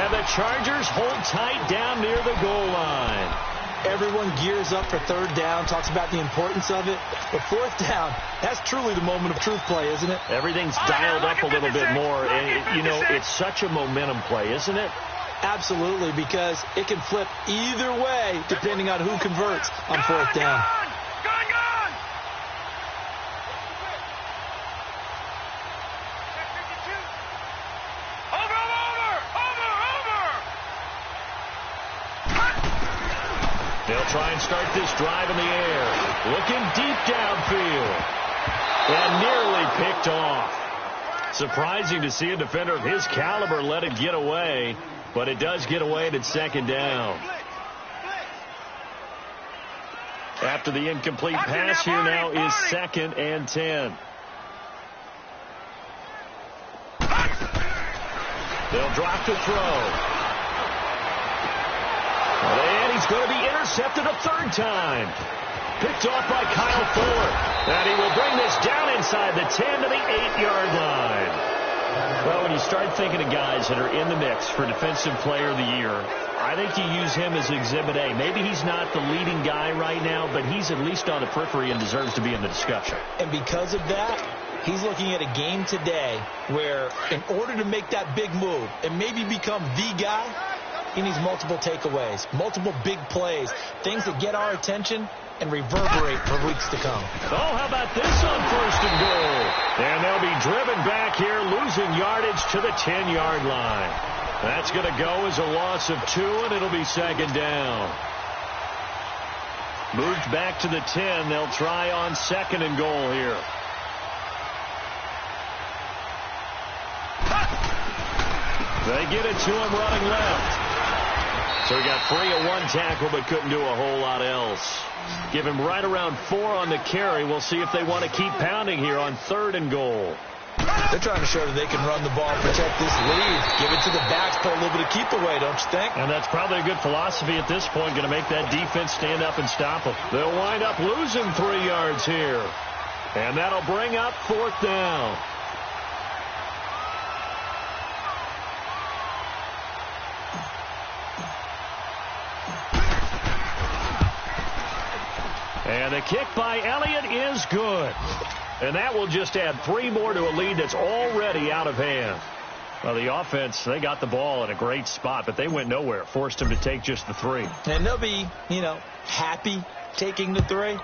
And the Chargers hold tight down near the goal line. Everyone gears up for 3rd down, talks about the importance of it. But 4th down, that's truly the moment of truth play, isn't it? Everything's dialed up a little bit more. And, you know, it's such a momentum play, isn't it? Absolutely, because it can flip either way depending on who converts on 4th down. They'll try and start this drive in the air. Looking deep downfield. And nearly picked off. Surprising to see a defender of his caliber let it get away. But it does get away and it's 2nd down. After the incomplete pass here now is 2nd and 10. They'll drop to throw. And he's going to be intercepted a 3rd time. Picked off by Kyle Fuller. And he will bring this down inside the 10 to the 8-yard line. Well, when you start thinking of guys that are in the mix for Defensive Player of the Year, I think you use him as Exhibit A. Maybe he's not the leading guy right now, but he's at least on the periphery and deserves to be in the discussion. And because of that, he's looking at a game today where in order to make that big move and maybe become the guy, he needs multiple takeaways, multiple big plays, things that get our attention and reverberate for weeks to come. Oh, how about this on 1st and goal? And they'll be driven back here, losing yardage to the 10-yard line. That's going to go as a loss of 2, and it'll be 2nd down. Moved back to the 10. They'll try on 2nd and goal here. They get it to him running left. So he got free of 1 tackle but couldn't do a whole lot else. Give him right around 4 on the carry. We'll see if they want to keep pounding here on 3rd and goal. They're trying to show that they can run the ball, protect this lead, give it to the backs, put a little bit of keep away, don't you think? And that's probably a good philosophy at this point, going to make that defense stand up and stop them. They'll wind up losing 3 yards here. And that'll bring up 4th down. And the kick by Elliott is good. And that will just add 3 more to a lead that's already out of hand. Well, the offense, they got the ball in a great spot, but they went nowhere. Forced them to take just the 3. And they'll be, happy taking the 3.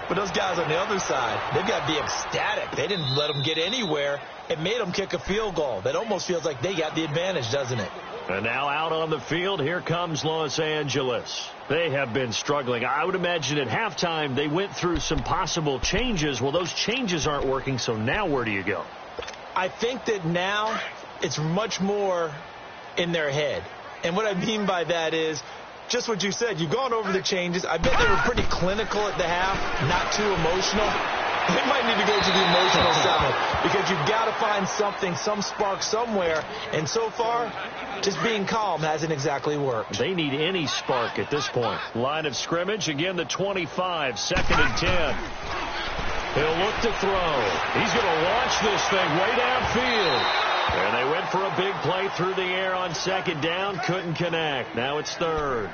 But those guys on the other side, they've got to be ecstatic. They didn't let them get anywhere. It made them kick a field goal. That almost feels like they got the advantage, doesn't it? And now out on the field, here comes Los Angeles. They have been struggling. I would imagine at halftime they went through some possible changes. Well, those changes aren't working, so now where do you go? I think that now it's much more in their head. And what I mean by that is just what you said. You've gone over the changes. I bet they were pretty clinical at the half, not too emotional. They might need to go to the emotional side because you've got to find something, some spark somewhere. And so far, just being calm hasn't exactly worked. They need any spark at this point. Line of scrimmage, again the 25, 2nd and 10. He'll look to throw. He's going to launch this thing way downfield. And they went for a big play through the air on 2nd down. Couldn't connect. Now it's 3rd.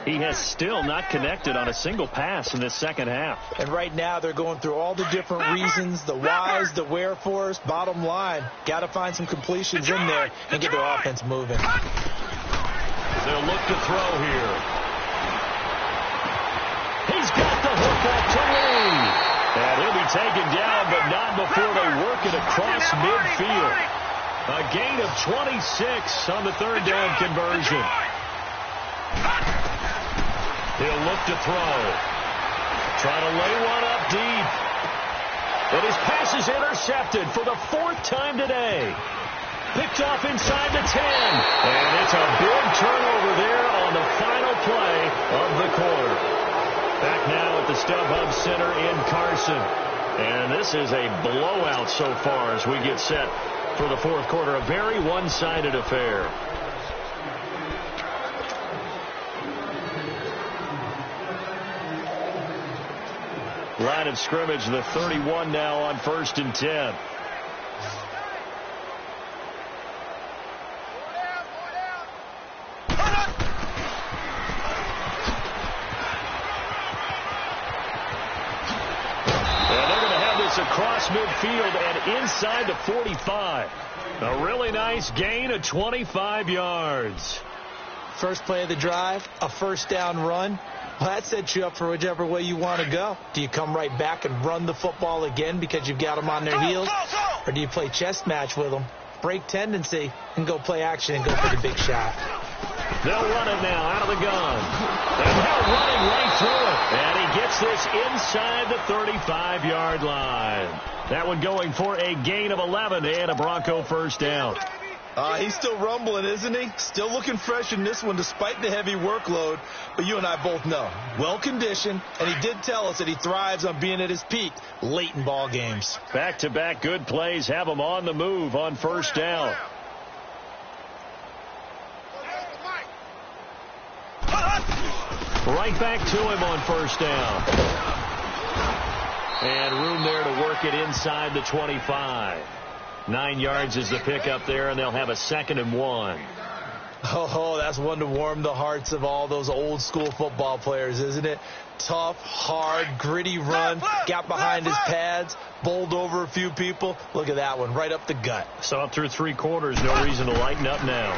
He has still not connected on a single pass in this second half. And right now they're going through all the different reasons, the whys, the wherefores. Bottom line, got to find some completions in there and get their offense moving. They'll look to throw here. He's got the hook up to Lee. And he'll be taken down, but not before they work it across midfield. A gain of 26 on the 3rd down conversion. He'll look to throw. Trying to lay one up deep. But his pass is intercepted for the 4th time today. Picked off inside the 10. And it's a big turnover there on the final play of the quarter. Back now at the StubHub Center in Carson. And this is a blowout so far as we get set for the 4th quarter. A very one-sided affair. Line of scrimmage, the 31 now on 1st and 10. Across midfield and inside the 45. A really nice gain of 25 yards. First play of the drive, a 1st down run. Well, that sets you up for whichever way you want to go. Do you come right back and run the football again because you've got them on their heels? Or do you play chess match with them, break tendency, and go play action and go for the big shot? They'll run it now out of the gun. And they're running right through it. And he gets this inside the 35-yard line. That one going for a gain of 11 and a Bronco 1st down. He's still rumbling, isn't he? Still looking fresh in this one despite the heavy workload. But you and I both know, well-conditioned, and he did tell us that he thrives on being at his peak late in ball games. Back-to-back good plays have him on the move on 1st down. Right back to him on 1st down. And room there to work it inside the 25. 9 yards is the pickup there, and they'll have a 2nd and 1. Oh, that's one to warm the hearts of all those old school football players, isn't it? Tough, hard, gritty run, got behind his pads, bowled over a few people. Look at that one, right up the gut. Saw it through 3 quarters, no reason to lighten up now.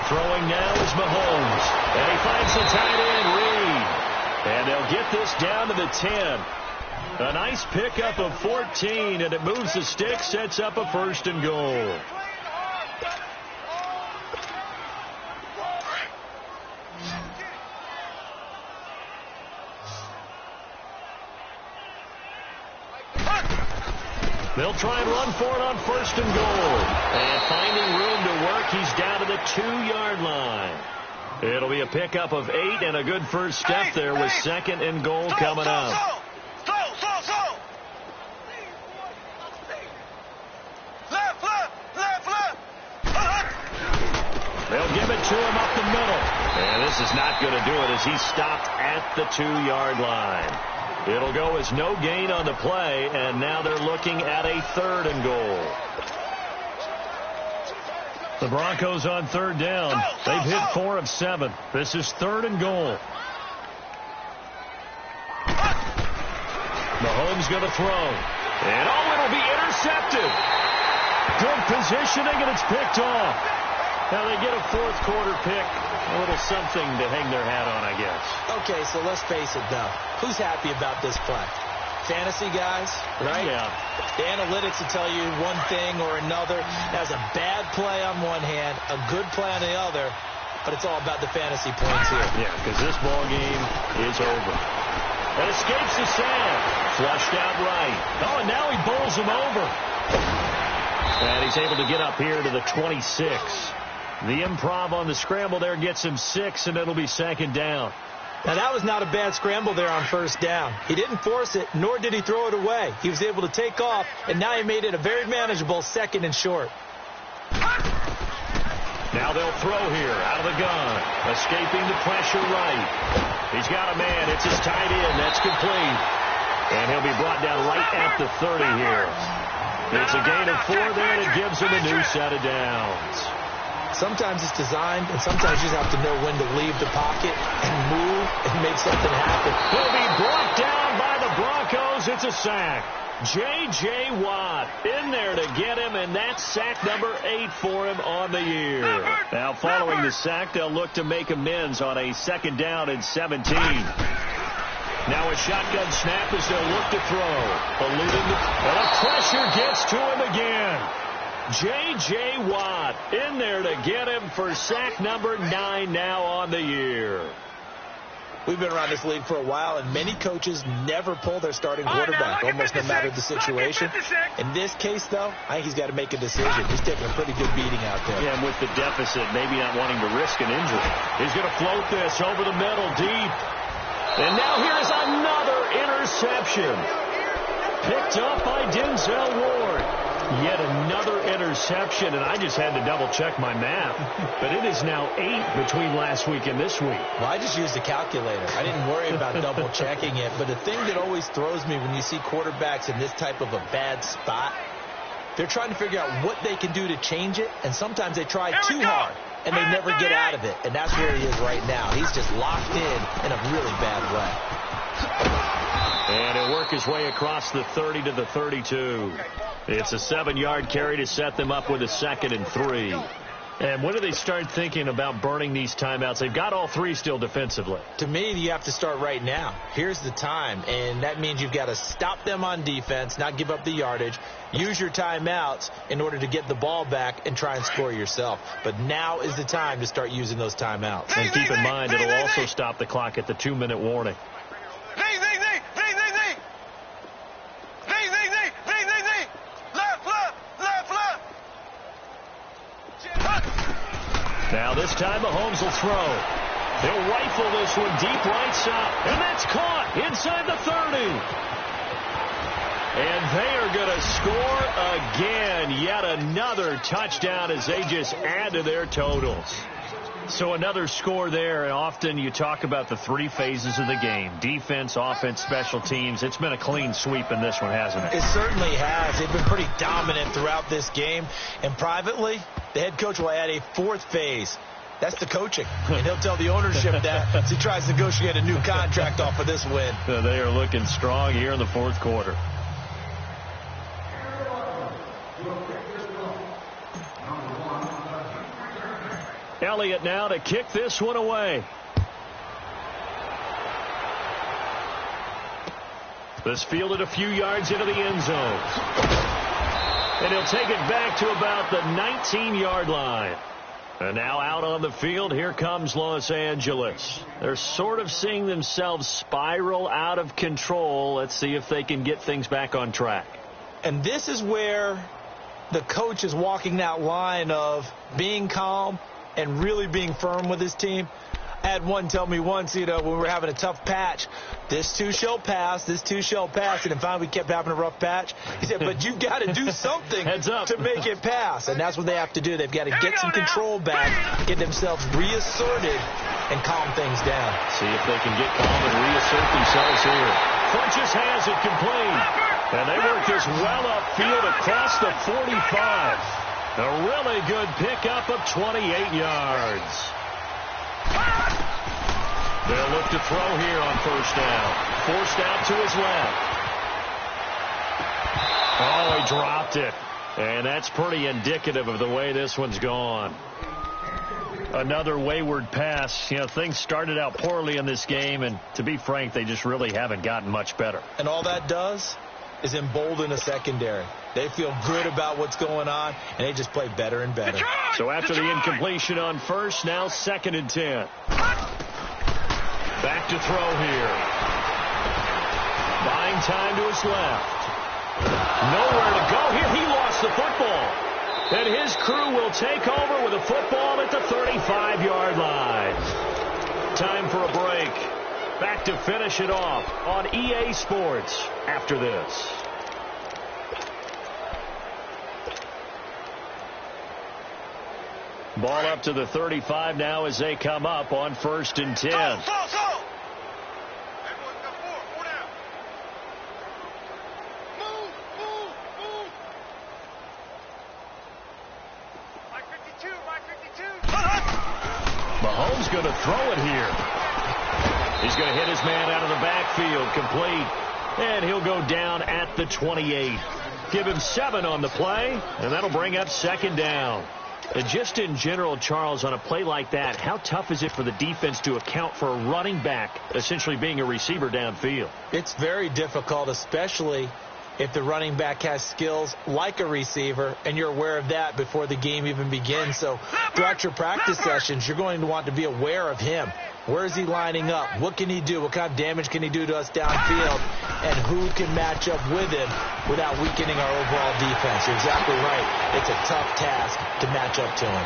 Throwing now is Mahomes, and he finds the tight end, Reed. And they'll get this down to the 10. A nice pickup of 14, and it moves the stick, sets up a 1st and goal. They'll try and run for it on 1st and goal. And finding room to work, he's down to the 2-yard line. It'll be a pickup of 8 and a good first step there with 2nd and goal coming up. They'll give it to him up the middle. And this is not going to do it as he's stopped at the 2-yard line. It'll go as no gain on the play, and now they're looking at a 3rd and goal. The Broncos on 3rd down. They've hit 4 of 7. This is 3rd and goal. Mahomes going to throw. And, it'll be intercepted. Good positioning, and it's picked off. Now they get a 4th quarter pick. A little something to hang their hat on, I guess. Okay, so let's face it, though. Who's happy about this play? Fantasy guys, right? Yeah. The analytics will tell you one thing or another. That's a bad play on one hand, a good play on the other, but it's all about the fantasy points here. Yeah, because this ball game is over. And escapes the sack. Flushed out right. Oh, and now he bowls him over. And he's able to get up here to the 26. The improv on the scramble there gets him 6, and it'll be 2nd down. Now, that was not a bad scramble there on 1st down. He didn't force it, nor did he throw it away. He was able to take off, and now he made it a very manageable 2nd and short. Now they'll throw here out of the gun. Escaping the pressure right. He's got a man. It's his tight end. That's complete. And he'll be brought down right at the 30 here. It's a gain of 4 there, and it gives him a new set of downs. Sometimes it's designed, and sometimes you just have to know when to leave the pocket and move and make something happen. He'll be brought down by the Broncos. It's a sack. J.J. Watt in there to get him, and that's sack number 8 for him on the year. Now, following the sack, they'll look to make amends on a 2nd down and 17. Now a shotgun snap as they'll look to throw. And the pressure gets to him again. J.J. Watt in there to get him for sack number 9 now on the year. We've been around this league for a while, and many coaches never pull their starting quarterback, almost no matter the situation. In this case, though, I think he's got to make a decision. He's taking a pretty good beating out there. Yeah, and with the deficit, maybe not wanting to risk an injury. He's going to float this over the middle, deep. And now here's another interception. Picked up by Denzel Ward. Yet another interception, and I just had to double-check my math. But it is now 8 between last week and this week. Well, I just used a calculator. I didn't worry about double-checking it. But the thing that always throws me when you see quarterbacks in this type of a bad spot, they're trying to figure out what they can do to change it, and sometimes they try too hard, and they never get out of it. And that's where he is right now. He's just locked in a really bad way. And he'll work his way across the 30 to the 32. It's a 7-yard carry to set them up with a 2nd and 3. And when do they start thinking about burning these timeouts? They've got all 3 still defensively. To me, you have to start right now. Here's the time, and that means you've got to stop them on defense, not give up the yardage, use your timeouts in order to get the ball back and try and score yourself. But now is the time to start using those timeouts. And keep in mind, it'll also stop the clock at the 2-minute warning. Now this time Mahomes will throw. He'll rifle this one deep right side. And that's caught inside the 30. And they are going to score again. Yet another touchdown as they just add to their totals. So another score there. And often you talk about the 3 phases of the game. Defense, offense, special teams. It's been a clean sweep in this one, hasn't it? It certainly has. They've been pretty dominant throughout this game. And privately, The head coach will add a fourth phase. That's the coaching. And he'll tell the ownership that as he tries to negotiate a new contract off of this win. They are looking strong here in the fourth quarter. Elliott now to kick this one away. This fielded a few yards into the end zone. And he'll take it back to about the 19-yard line. And now out on the field, here comes Los Angeles. They're sort of seeing themselves spiral out of control. Let's see if they can get things back on track. And this is where the coach is walking that line of being calm and really being firm with his team. I had one tell me once, when we were having a tough patch, this too shall pass, this too shall pass. And then finally we kept having a rough patch. He said, but you've got to do something to make it pass. And that's what they have to do. They've got to get some control back, get themselves reasserted, and calm things down. See if they can get calm and reassert themselves here. Funches has it complete. And they work this well upfield across the 45. A really good pickup of 28 yards. They'll look to throw here on first down. Forced out to his left. Oh, he dropped it. And that's pretty indicative of the way this one's gone. Another wayward pass. Things started out poorly in this game, and to be frank, they just really haven't gotten much better. And all that does is embolden a secondary. They feel good about what's going on, and they just play better and better. So after the incompletion on first, now 2nd and 10. Back to throw here. Buying time to his left. Nowhere to go here. He lost the football. And his crew will take over with a football at the 35-yard line. Time for a break. Back to finish it off on EA Sports after this. Ball up to the 35 now as they come up on 1st and 10. Everyone got 4 down. Move. Mike 52. Mahomes going to throw it here. He's going to hit his man out of the backfield, complete. And he'll go down at the 28. Give him 7 on the play, and that'll bring up 2nd down. And just in general, Charles, on a play like that, how tough is it for the defense to account for a running back essentially being a receiver downfield? It's very difficult, especially if the running back has skills like a receiver, and you're aware of that before the game even begins. So throughout your practice sessions, you're going to want to be aware of him. Where is he lining up? What can he do? What kind of damage can he do to us downfield? And who can match up with him without weakening our overall defense? You're exactly right. It's a tough task to match up to him.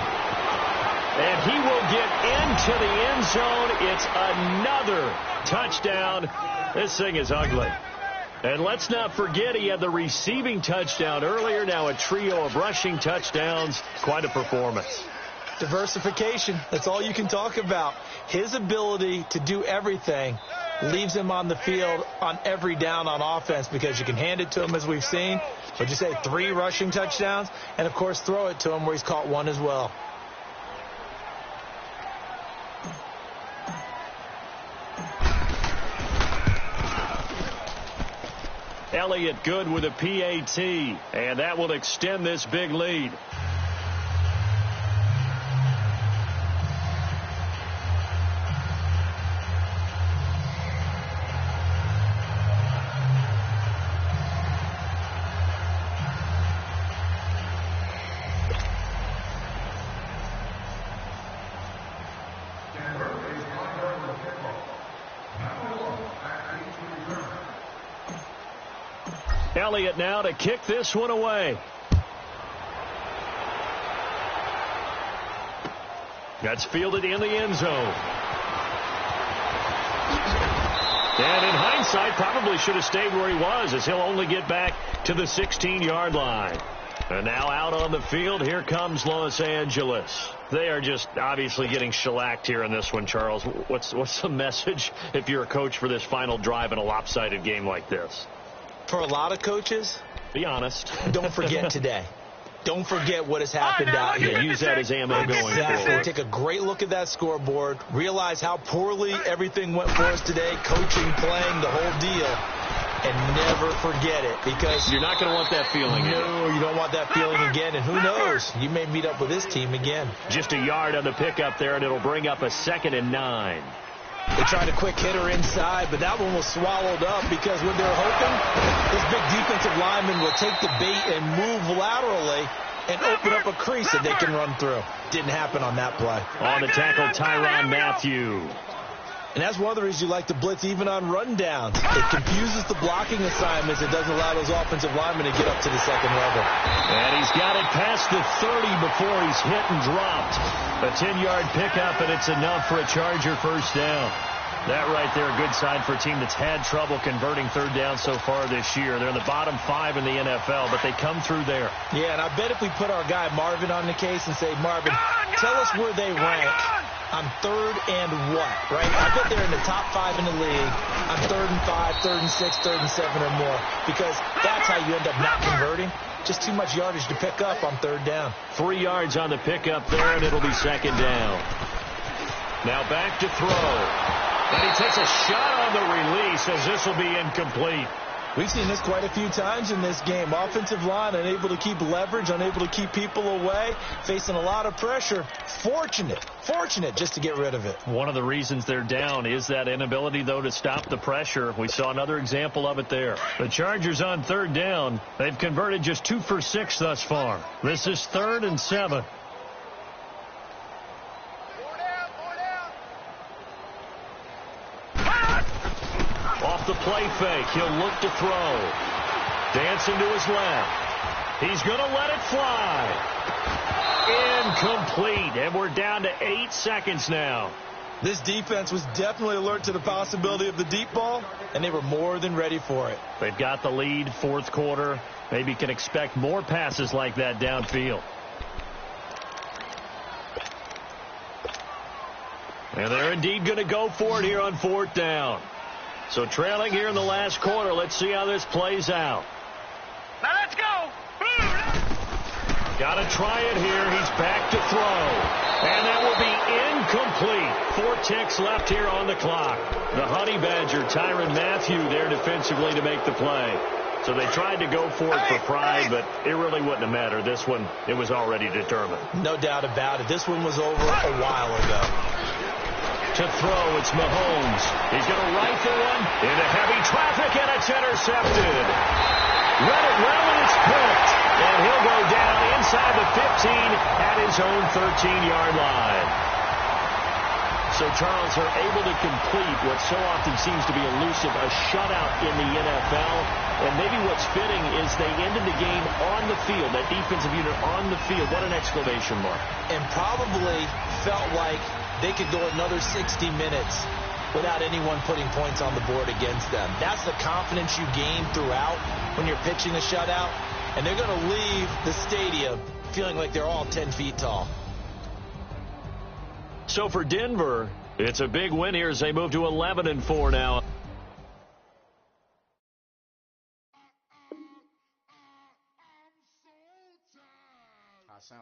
And he will get into the end zone. It's another touchdown. This thing is ugly. And let's not forget he had the receiving touchdown earlier. Now a trio of rushing touchdowns. Quite a performance. Diversification. That's all you can talk about. His ability to do everything leaves him on the field on every down on offense because you can hand it to him, as we've seen. Would you say 3 rushing touchdowns? And, of course, throw it to him where he's caught 1 as well. Elliott good with a PAT, and that will extend this big lead. Elliott now to kick this one away. That's fielded in the end zone. And in hindsight, probably should have stayed where he was, as he'll only get back to the 16-yard line. And now out on the field, here comes Los Angeles. They are just obviously getting shellacked here in this one, Charles. What's the message if you're a coach for this final drive in a lopsided game like this? For a lot of coaches, be honest. Don't forget today. Don't forget what has happened out here. Use that as ammo going forward. Take a great look at that scoreboard. Realize how poorly everything went for us today. Coaching, playing, the whole deal. And never forget it, because you're not going to want that feeling again. No, you don't want that feeling again. And who knows? You may meet up with this team again. Just a yard on the pickup there, and it'll bring up a 2nd and 9. They tried a quick hitter inside, but that one was swallowed up because what they're hoping, this big defensive lineman will take the bait and move laterally and open up a crease that they can run through. Didn't happen on that play. On the tackle, Tyrann Mathieu. And that's one of the reasons you like to blitz even on rundowns. It confuses the blocking assignments. It doesn't allow those offensive linemen to get up to the second level. And he's got it past the 30 before he's hit and dropped. A 10-yard pickup, and it's enough for a Charger first down. That right there, a good sign for a team that's had trouble converting third down so far this year. They're in the bottom 5 in the NFL, but they come through there. Yeah, and I bet if we put our guy Marvin on the case and say, Marvin, tell us where they rank on third and what, right? I bet they're in the top 5 in the league on 3rd and 5, 3rd and 6, 3rd and 7 or more, because that's how you end up not converting. Just too much yardage to pick up on third down. 3 yards on the pickup there, and it'll be 2nd down. Now back to throw. And he takes a shot on the release as this will be incomplete. We've seen this quite a few times in this game. Offensive line unable to keep leverage, unable to keep people away, facing a lot of pressure. Fortunate just to get rid of it. One of the reasons they're down is that inability, though, to stop the pressure. We saw another example of it there. The Chargers on third down. They've converted just 2 for 6 thus far. This is 3rd and 7. Off the play fake, he'll look to throw. Dancing to his left. He's going to let it fly. Incomplete, and we're down to 8 seconds now. This defense was definitely alert to the possibility of the deep ball, and they were more than ready for it. They've got the lead, 4th quarter. Maybe can expect more passes like that downfield. And they're indeed going to go for it here on 4th down. So trailing here in the last quarter. Let's see how this plays out. Now let's go. Got to try it here. He's back to throw. And that will be incomplete. 4 ticks left here on the clock. The Honey Badger, Tyrann Mathieu, there defensively to make the play. So they tried to go for it for pride, but it really wouldn't have mattered. This one, it was already determined. No doubt about it. This one was over a while ago. To throw, it's Mahomes. He's going to rifle one into heavy traffic, and it's intercepted. Read it well, and it's picked. And he'll go down inside the 15 at his own 13-yard line. So, Charles, are able to complete what so often seems to be elusive, a shutout in the NFL. And maybe what's fitting is they ended the game on the field, that defensive unit on the field. What an exclamation mark. And probably felt like they could go another 60 minutes without anyone putting points on the board against them. That's the confidence you gain throughout when you're pitching a shutout. And they're going to leave the stadium feeling like they're all 10 feet tall. So for Denver, it's a big win here as they move to 11-4 now. I sound